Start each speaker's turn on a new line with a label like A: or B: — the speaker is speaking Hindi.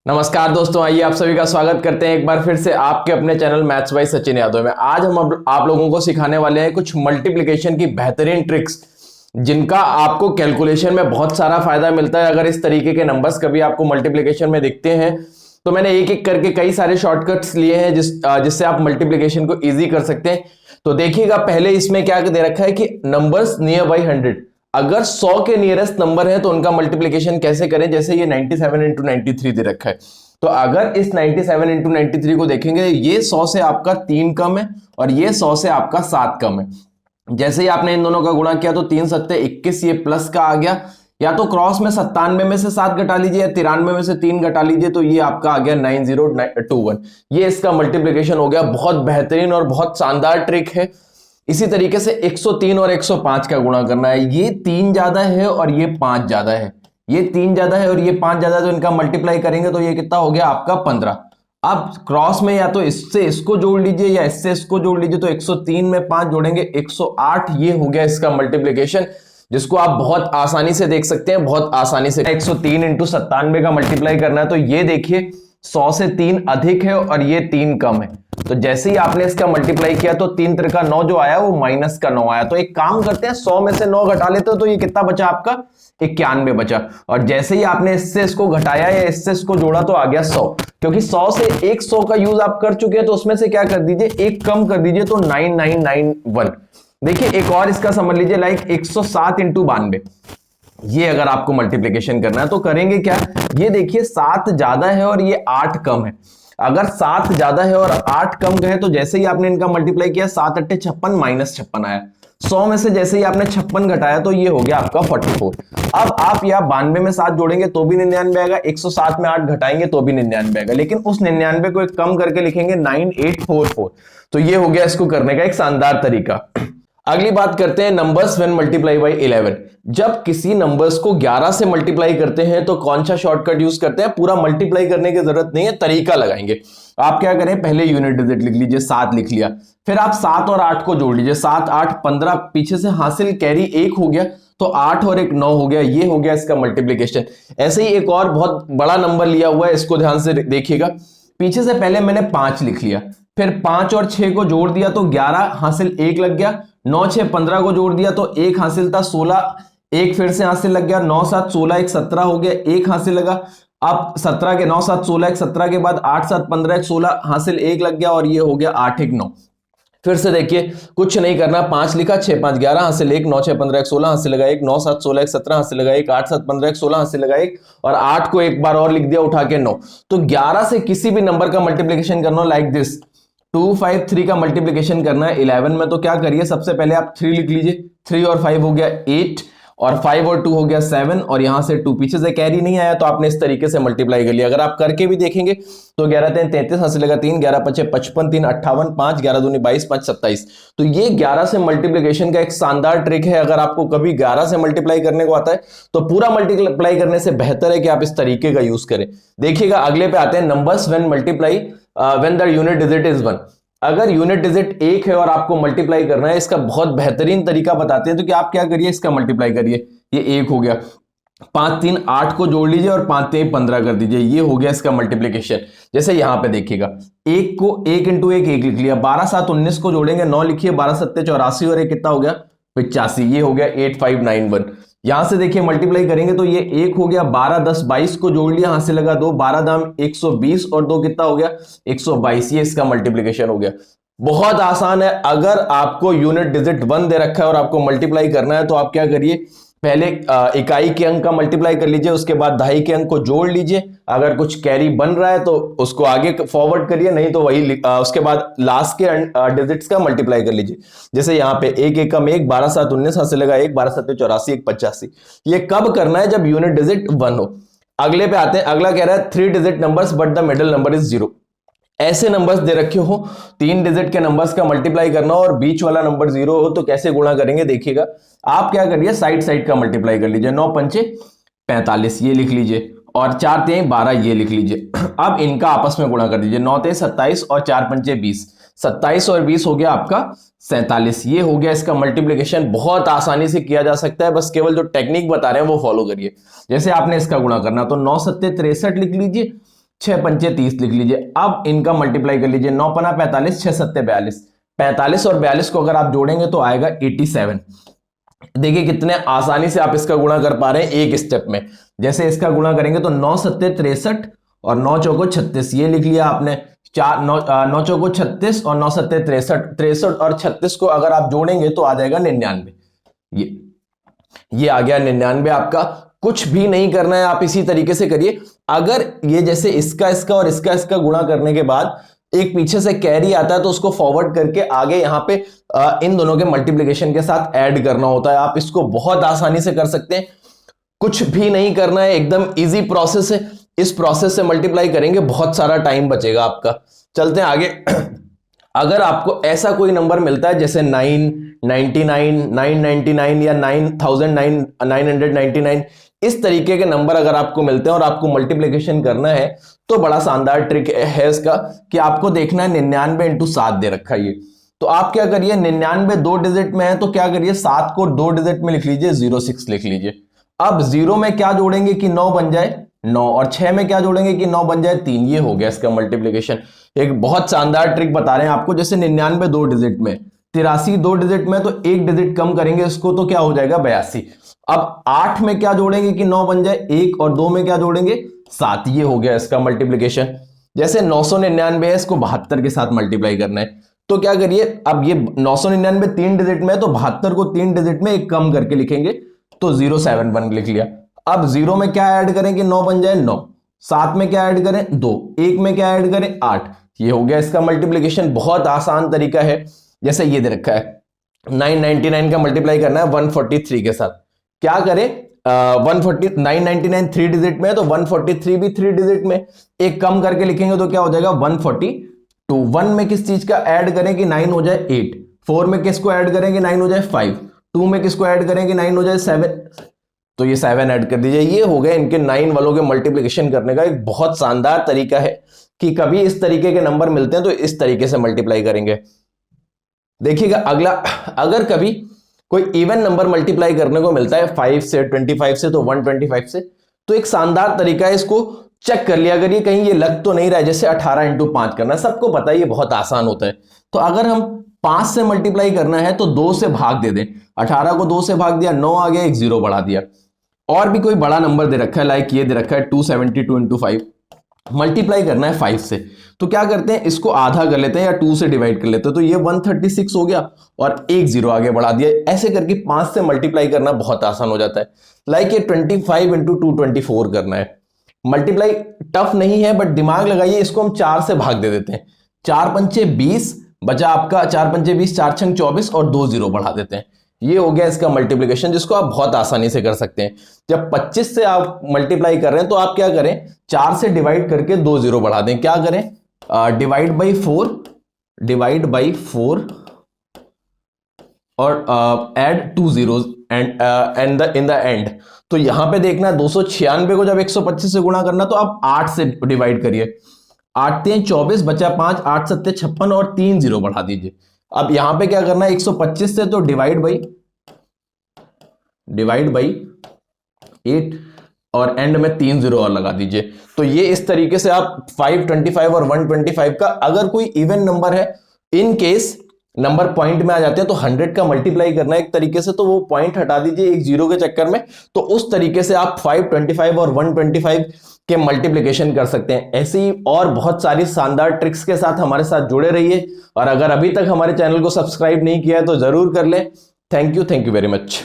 A: नमस्कार दोस्तों, आइए आप सभी का स्वागत करते हैं एक बार फिर से आपके अपने channel maths by Sachin Yadav में। आज हम आप लोगों को सिखाने वाले हैं कुछ मल्टीप्लिकेशन की बेहतरीन ट्रिक्स, जिनका आपको कैलकुलेशन में बहुत सारा फायदा मिलता है। अगर इस तरीके के नंबर्स कभी आपको मल्टीप्लिकेशन में दिखते हैं तो मैंने एक एक करके कई सारे शॉर्टकट्स लिए हैं जिससे आप मल्टीप्लिकेशन को ईजी कर सकते हैं। तो देखिएगा, पहले इसमें क्या दे रखा है कि नंबर्स नियर बाई 100, अगर 100 के नियरेस्ट नंबर है तो उनका मल्टीप्लिकेशन कैसे करें। जैसे ये 97 इंटू 93 दे रखा है, तो अगर इस 97 इंटू 93 को देखेंगे, ये 100 से आपका 3 कम है और ये 100 से आपका 7 कम है। जैसे ही आपने इन दोनों का गुणा किया तो 3 सत्ते 21, ये प्लस का आ गया। या तो क्रॉस में 97 में से 7 घटा लीजिए या 93 में से 3 घटा लीजिए, तो ये आपका आ गया 9021। ये इसका मल्टीप्लिकेशन हो गया। बहुत बेहतरीन और बहुत शानदार ट्रिक है। इसी तरीके से 103 और 105 का गुणा करना है। ये 3 ज्यादा है और ये 5 ज्यादा है, ये 3 ज्यादा है और ये 5 ज्यादा है, तो इनका मल्टीप्लाई करेंगे तो ये कितना हो गया आपका 15। अब क्रॉस में या तो इससे इसको जोड़ लीजिए या इससे इसको जोड़ लीजिए, तो 103 में 5 जोड़ेंगे 108। ये हो गया इसका मल्टीप्लिकेशन, जिसको आप बहुत आसानी से देख सकते हैं। बहुत आसानी से 103 इंटू 97 का मल्टीप्लाई करना है, तो ये देखिए 100 से 3 अधिक है और ये 3 कम है। तो जैसे ही आपने इसका मल्टीप्लाई किया तो 3 त्रिका 9 जो आया वो माइनस का 9 आया। तो एक काम करते हैं, 100 में से 9 घटा लेते हो तो ये कितना बचा आपका 91 बचा। और जैसे ही आपने इससे इसको घटाया या इससे इसको जोड़ा तो आ गया 100। क्योंकि 100 से एक 100 का यूज आप कर चुके हैं तो उसमें से क्या कर दीजिए, एक कम कर दीजिए, तो 9991। देखिए एक और इसका समझ लीजिए, लाइक 107 इंटू 92। ये अगर आपको मल्टीप्लिकेशन करना है तो करेंगे क्या, ये देखिए 7 ज्यादा है और ये 8 कम है। अगर 7 ज्यादा है और 8 कम है तो जैसे ही आपने इनका मल्टीप्लाई किया 7 अट्ठे 56 माइनस 56 आया। 100 में से जैसे ही आपने 56 घटाया तो ये हो गया आपका 44। अब आप या 92 में 7 जोड़ेंगे तो भी 99 आएगा, 107 में 8 घटाएंगे तो भी 99 आएगा, लेकिन उस 99 को एक कम करके लिखेंगे 9844। तो ये हो गया इसको करने का एक शानदार तरीका। अगली बात करते हैं नंबर्स व्हेन मल्टीप्लाई बाय 11। जब किसी नंबर्स को 11 से मल्टीप्लाई करते हैं तो कौन सा शॉर्टकट यूज करते हैं। पूरा मल्टीप्लाई करने की जरूरत नहीं है, तरीका लगाएंगे। आप क्या करें, पहले यूनिट डिजिट लिख लीजिए, 7 लिख लिया, फिर आप 7 और 8 को जोड़ लीजिए, 7 8 15, पीछे से हासिल कैरी 1 हो गया, तो 8 और 1 9 हो गया। ये हो गया इसका मल्टीप्लीकेशन। ऐसे ही एक और बहुत बड़ा नंबर लिया हुआ है, इसको ध्यान से देखिएगा। पीछे से पहले मैंने 5 लिख लिया, फिर 5 और 6 को जोड़ दिया तो 11 हासिल 1 लग गया, 9 6 15 को जोड़ दिया तो 1 हासिल था 16, 1 फिर से हासिल लग गया, 9 7 16 1 17 हो गया, 1 हासिल लगा। अब 17 के 9 7 16 1 17 के बाद 8 7 15 1 16 हासिल 1 लग गया और ये हो गया 8 1 9। फिर से देखिए, कुछ नहीं करना, 5 लिखा, 6 5 11 हासिल 1, 9 6 15 1 16 हासिल लगा 1, 9 7 16 1 17 हासिल लगा 1, 8 7 15 1 16 हासिल लगा 1, और 8 को एक बार और लिख दिया उठा के 9। तो 11 से किसी भी नंबर का मल्टीप्लिकेशन करना लाइक दिस, 253 का मल्टीप्लिकेशन करना है 11 में, तो क्या करिए, सबसे पहले आप 3 लिख लीजिए, 3 और 5 हो गया 8, और 5 और 2 हो गया 7, और यहां से 2 पीछे से कैरी नहीं आया तो आपने इस तरीके से मल्टीप्लाई कर लिया। अगर आप करके भी देखेंगे तो 11 3 33 हासिल लगा 3, 11 5 55, 3 58, 5 11 दूनी 22, 5 27। तो ये 11 से मल्टीप्लिकेशन का एक शानदार ट्रिक है। अगर आपको कभी 11 से मल्टीप्लाई करने को आता है तो पूरा मल्टीप्लाई करने से बेहतर है कि आप इस तरीके का यूज करें। देखिएगा, अगले पे आते हैं numbers when multiply when the unit digit is 1। अगर यूनिट डिजिट 1 है और आपको मल्टीप्लाई करना है, इसका बहुत बेहतरीन तरीका बताते हैं। तो कि आप क्या करिए, इसका मल्टीप्लाई करिए, ये 1 हो गया, 5 3 8 को जोड़ लीजिए और 5 3 15 कर दीजिए, ये हो गया इसका मल्टीप्लिकेशन। जैसे यहां पे देखिएगा, 1 को 1 इंटू 1 1 लिख लिया, 12 7 19 को जोड़ेंगे, 9 लिखिए, 12 7 84 और 1 कितना हो गया 85, ये हो गया 8591। यहां से देखिए मल्टीप्लाई करेंगे तो ये 1 हो गया, 12 10 22 को जोड़ लिया, हासिल लगा 2, 12 दाम 120 और 2 कितना हो गया 122, ये इसका मल्टीप्लिकेशन हो गया। बहुत आसान है। अगर आपको यूनिट डिजिट 1 दे रखा है और आपको मल्टीप्लाई करना है तो आप क्या करिए, पहले इकाई के अंक का मल्टीप्लाई कर लीजिए, उसके बाद दहाई के अंक को जोड़ लीजिए। अगर कुछ कैरी बन रहा है तो उसको आगे फॉरवर्ड करिए, नहीं तो वही उसके बाद लास्ट के डिजिट्स का मल्टीप्लाई कर लीजिए। जैसे यहाँ पे 1 1 कम 1, 12 7 19 हासिल लगा 1, 12 7 84 1 85। ये कब करना है, जब यूनिट डिजिट 1 हो। अगले पे आते हैं, अगला कह रहा है 3 digit numbers but the middle number is 0। ऐसे नंबर्स दे रखे हो, 3 डिजिट के नंबर्स का मल्टीप्लाई करना और बीच वाला नंबर 0 हो, तो कैसे गुणा करेंगे देखिएगा। आप क्या करिए, साइड साइड का मल्टीप्लाई कर लीजिए, 9 पंचे 45 ये लिख लीजिए, और 4 3 12 ये लिख लीजिए। अब इनका आपस में गुणा कर दीजिए, 9 3 27 और 4 पंचे 20, 27 और 20 हो गया आपका 47, ये हो गया इसका मल्टीप्लिकेशन। बहुत आसानी से किया जा सकता है, बस केवल जो टेक्निक बता रहे हैं वो फॉलो करिए। जैसे आपने इसका गुणा करना तो 9 7 63 लिख लीजिए, 6 पंचे 30 लिख लीजिए। अब इनका मल्टीप्लाई कर लीजिए, 9 पना 45, 6 सत्ते 42, 45 और 42 को अगर आप जोड़ेंगे तो आएगा 87। देखिए कितने आसानी से आप इसका गुणा कर पा रहे हैं एक स्टेप में। जैसे इसका गुणा करेंगे तो 9 सत्ते 63 और 9 चौको 36, ये लिख लिया आपने। 9 चौको 36 और 9 सत्ते 63, 63 और 36 को अगर आप जोड़ेंगे तो आ जाएगा 99। ये आ गया 99 आपका। कुछ भी नहीं करना है, आप इसी तरीके से करिए। अगर ये जैसे इसका और इसका गुणा करने के बाद एक पीछे से कैरी आता है तो उसको फॉरवर्ड करके आगे यहां पे इन दोनों के मल्टीप्लिकेशन के साथ ऐड करना होता है। आप इसको बहुत आसानी से कर सकते हैं, कुछ भी नहीं करना है, एकदम इजी प्रोसेस है। इस प्रोसेस से मल्टीप्लाई करेंगे, बहुत सारा टाइम बचेगा आपका। चलते हैं आगे। अगर आपको ऐसा कोई नंबर मिलता है जैसे 999, 999 या 9999, इस तरीके के नंबर अगर आपको मिलते हैं और आपको मल्टीप्लिकेशन करना है तो बड़ा शानदार ट्रिक है इसका कि आपको देखना है 99 इंटू 7 दे रखा है ये। तो आप क्या करिए, 99 2 डिजिट में है तो क्या करिए 7 को 2 डिजिट में लिख लीजिए, 06 लिख लीजिए। अब 0 में क्या जोड़ेंगे कि 9 बन जाए 9, और 6 में क्या जोड़ेंगे कि 9 बन जाए 3। ये हो गया इसका मल्टीप्लिकेशन। एक बहुत शानदार ट्रिक बता रहे हैं आपको। जैसे 99 2 डिजिट में, 83 2 डिजिट में, तो एक डिजिट कम करेंगे इसको तो क्या हो जाएगा 82। अब 8 में क्या जोड़ेंगे कि 9 बन जाए 1, और 2 में क्या जोड़ेंगे 7। ये हो गया इसका मल्टीप्लिकेशन। जैसे 999 है, इसको 72 के साथ मल्टीप्लाई करना है तो क्या करिए, अब ये 999 3 डिजिट में है तो 72 को 3 डिजिट में एक कम करके लिखेंगे तो 071 लिख लिया। अब 0 में क्या ऐड करें कि 9 बन जाए 9, 7 में क्या ऐड करें 2, 1 में क्या ऐड करें 8। ये हो गया इसका मल्टीप्लिकेशन। बहुत आसान तरीका है। जैसे ये दे रखा है 999 का मल्टीप्लाई करना है 143 के साथ। क्या करें 999 3 डिजिट में है तो 143 भी 3 डिजिट में, एक कम करके लिखेंगे तो क्या हो जाएगा 142। 1 में किस चीज का ऐड करें कि 9 हो जाए 8, 4 में किसको ऐड करें कि 9 हो जाए 5, 2 में किसको ऐड करें कि 9 हो जाए 7, तो ये 7 ऐड कर दीजिए। ये हो गया इनके 9 वालों के मल्टीप्लिकेशन करने का एक बहुत शानदार तरीका है कि कभी इस तरीके के नंबर मिलते हैं तो इस तरीके से मल्टीप्लाई करेंगे। देखिएगा अगला, अगर कभी कोई इवन नंबर मल्टीप्लाई करने को मिलता है 5 से, 25 से, तो 125 से, तो एक शानदार तरीका है, इसको चेक कर लिया। अगर ये कहीं ये लग तो नहीं रहा है, जैसे 18 इंटू 5 करना है, सबको पता है ये बहुत आसान होता है। तो अगर हम 5 से मल्टीप्लाई करना है तो 2 से भाग दे दें। 18 को 2 से भाग दिया, 9 आ गया, एक 0 बढ़ा दिया। और भी कोई बड़ा नंबर दे रखा है, लाइक ये दे रखा है 272 इंटू 5, मल्टीप्लाई करना है 5 से, तो क्या करते हैं इसको आधा कर लेते हैं या 2 से डिवाइड कर लेते हैं, तो ये 136 हो गया और एक 0 आगे बढ़ा दिया। ऐसे करके 5 से मल्टीप्लाई करना बहुत आसान हो जाता है। लाइक ये 25 इंटू 224 करना है। मल्टीप्लाई टफ नहीं है, बट दिमाग लगाइए, इसको हम 4 से भाग दे देते हैं। 4 पंचे 20 बचा आपका, 4 पंचे 20, 4 छंग 24 और 2 0 बढ़ा देते हैं। ये हो गया इसका मल्टीप्लिकेशन, जिसको आप बहुत आसानी से कर सकते हैं। जब 25 से आप मल्टीप्लाई कर रहे हैं तो आप क्या करें, 4 से डिवाइड करके 2 0 बढ़ा दें। क्या करें, डिवाइड बाई 4 और add 2 zeros and in the end. तो यहां पे देखना है 296 को जब 125 से गुणा करना तो आप 8 से डिवाइड करिए। 8 3 24 बचा 5, 8 7 56 और 3 0 बढ़ा दीजिए। अब यहां पे क्या करना है 125 से तो डिवाइड बाई 8 और एंड में 3 0 और लगा दीजिए। तो ये इस तरीके से आप 525 और 125 का, अगर कोई इवन नंबर है, इन केस नंबर पॉइंट में आ जाते हैं तो 100 का मल्टीप्लाई करना है एक तरीके से, तो वो पॉइंट हटा दीजिए एक 0 के चक्कर में। तो उस तरीके से आप 525 और 125 के मल्टीप्लिकेशन कर सकते हैं। ऐसे ही और बहुत सारी शानदार ट्रिक्स के साथ हमारे साथ जुड़े रहिए, और अगर अभी तक हमारे चैनल को सब्सक्राइब नहीं किया है तो जरूर कर लें। Thank you very much.